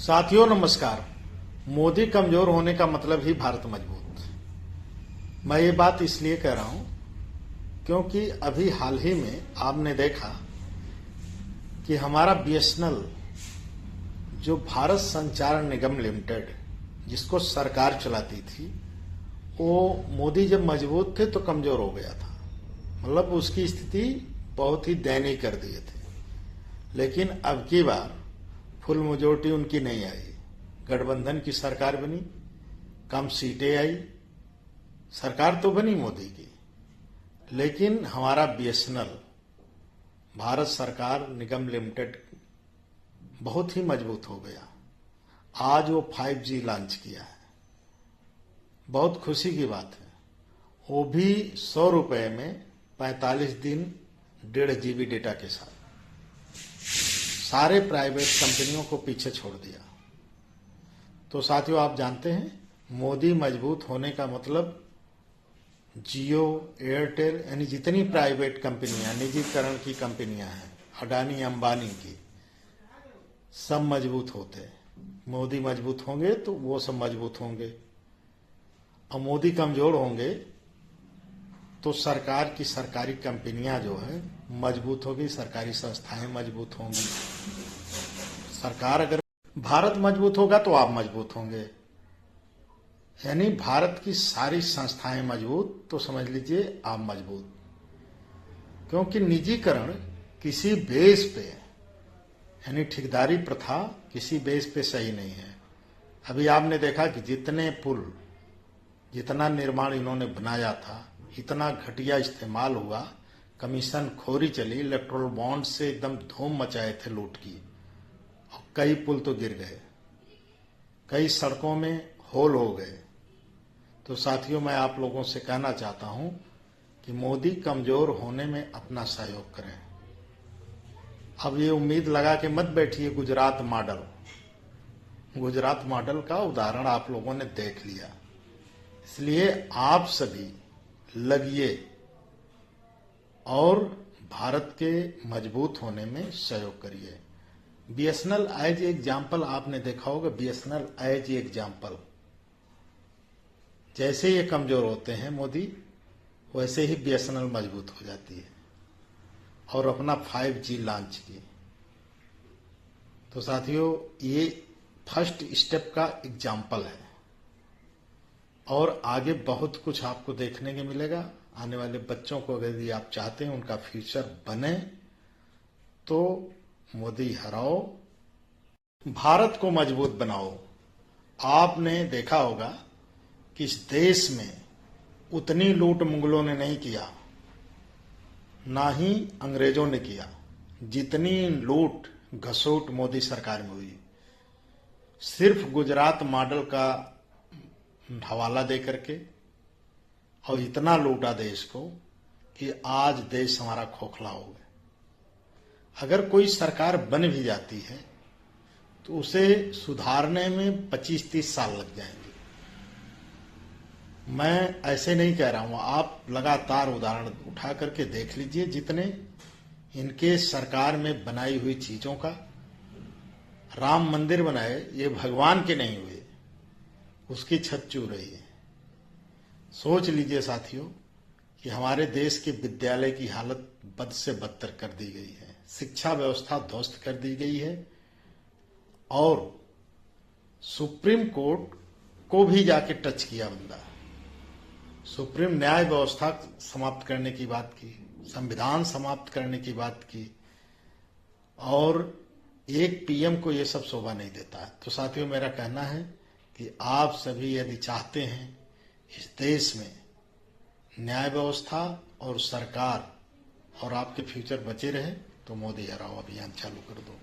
साथियों नमस्कार। मोदी कमजोर होने का मतलब ही भारत मजबूत। मैं ये बात इसलिए कह रहा हूं क्योंकि अभी हाल ही में आपने देखा कि हमारा बीएसएनएल जो भारत संचार निगम लिमिटेड जिसको सरकार चलाती थी, वो मोदी जब मजबूत थे तो कमजोर हो गया था। मतलब उसकी स्थिति बहुत ही दयनीय कर दिए थे। लेकिन अब की बार फुल मेजोरिटी उनकी नहीं आई। गठबंधन की सरकार बनी, कम सीटें आई, सरकार तो बनी मोदी की, लेकिन हमारा बीएसएनएल भारत सरकार निगम लिमिटेड बहुत ही मजबूत हो गया। आज वो 5G लॉन्च किया है, बहुत खुशी की बात है। वो भी 100 रुपए में 45 दिन 1.5 GB डेटा के साथ। सारे प्राइवेट कंपनियों को पीछे छोड़ दिया। तो साथियों, आप जानते हैं मोदी मजबूत होने का मतलब जियो, एयरटेल यानी जितनी प्राइवेट कंपनियां, निजीकरण की कंपनियां हैं, अडानी अंबानी की, सब मजबूत होते हैं। मोदी मजबूत होंगे तो वो सब मजबूत होंगे, और मोदी कमजोर होंगे तो सरकार की सरकारी कंपनियां जो है मजबूत होगी, सरकारी संस्थाएं मजबूत होंगी। सरकार अगर भारत मजबूत होगा तो आप मजबूत होंगे, यानी भारत की सारी संस्थाएं मजबूत तो समझ लीजिए आप मजबूत। क्योंकि निजीकरण किसी बेस पे, यानी ठेकेदारी प्रथा किसी बेस पे सही नहीं है। अभी आपने देखा कि जितने पुल, जितना निर्माण इन्होंने बनाया था, इतना घटिया इस्तेमाल हुआ, कमीशन खोरी चली, इलेक्ट्रोल बॉन्ड से एकदम धूम मचाए थे लूट की, और कई पुल तो गिर गए, कई सड़कों में होल हो गए। तो साथियों, मैं आप लोगों से कहना चाहता हूं कि मोदी कमजोर होने में अपना सहयोग करें। अब ये उम्मीद लगा के मत बैठिए गुजरात मॉडल। गुजरात मॉडल का उदाहरण आप लोगों ने देख लिया, इसलिए आप सभी लगिए और भारत के मजबूत होने में सहयोग करिए। बीएसएनएल एज एग्जाम्पल आपने देखा होगा, बीएसएनएल एज एग्जाम्पल। जैसे ये कमजोर होते हैं मोदी, वैसे ही बीएसएनएल मजबूत हो जाती है और अपना 5G लॉन्च की। तो साथियों, ये फर्स्ट स्टेप का एग्जाम्पल है और आगे बहुत कुछ आपको देखने को मिलेगा। आने वाले बच्चों को अगर यदि आप चाहते हैं उनका फ्यूचर बने तो मोदी हराओ, भारत को मजबूत बनाओ। आपने देखा होगा कि इस देश में उतनी लूट मुगलों ने नहीं किया, ना ही अंग्रेजों ने किया, जितनी लूट घसोट मोदी सरकार में हुई। सिर्फ गुजरात मॉडल का हवाला दे करके और इतना लूटा देश को कि आज देश हमारा खोखला हो गया। अगर कोई सरकार बन भी जाती है तो उसे सुधारने में 25-30 साल लग जाएंगे। मैं ऐसे नहीं कह रहा हूं, आप लगातार उदाहरण उठा करके देख लीजिए। जितने इनके सरकार में बनाई हुई चीजों का, राम मंदिर बनाए, ये भगवान के नहीं हुए, उसकी छत चूर रही है। सोच लीजिए साथियों कि हमारे देश के विद्यालय की हालत बद से बदतर कर दी गई है, शिक्षा व्यवस्था ध्वस्त कर दी गई है, और सुप्रीम कोर्ट को भी जाके टच किया बंदा। सुप्रीम न्याय व्यवस्था समाप्त करने की बात की, संविधान समाप्त करने की बात की, और एक पीएम को यह सब शोभा नहीं देता है। तो साथियों, मेरा कहना है कि आप सभी यदि चाहते हैं इस देश में न्याय व्यवस्था और सरकार और आपके फ्यूचर बचे रहे, तो मोदी हराओ अभियान चालू कर दो।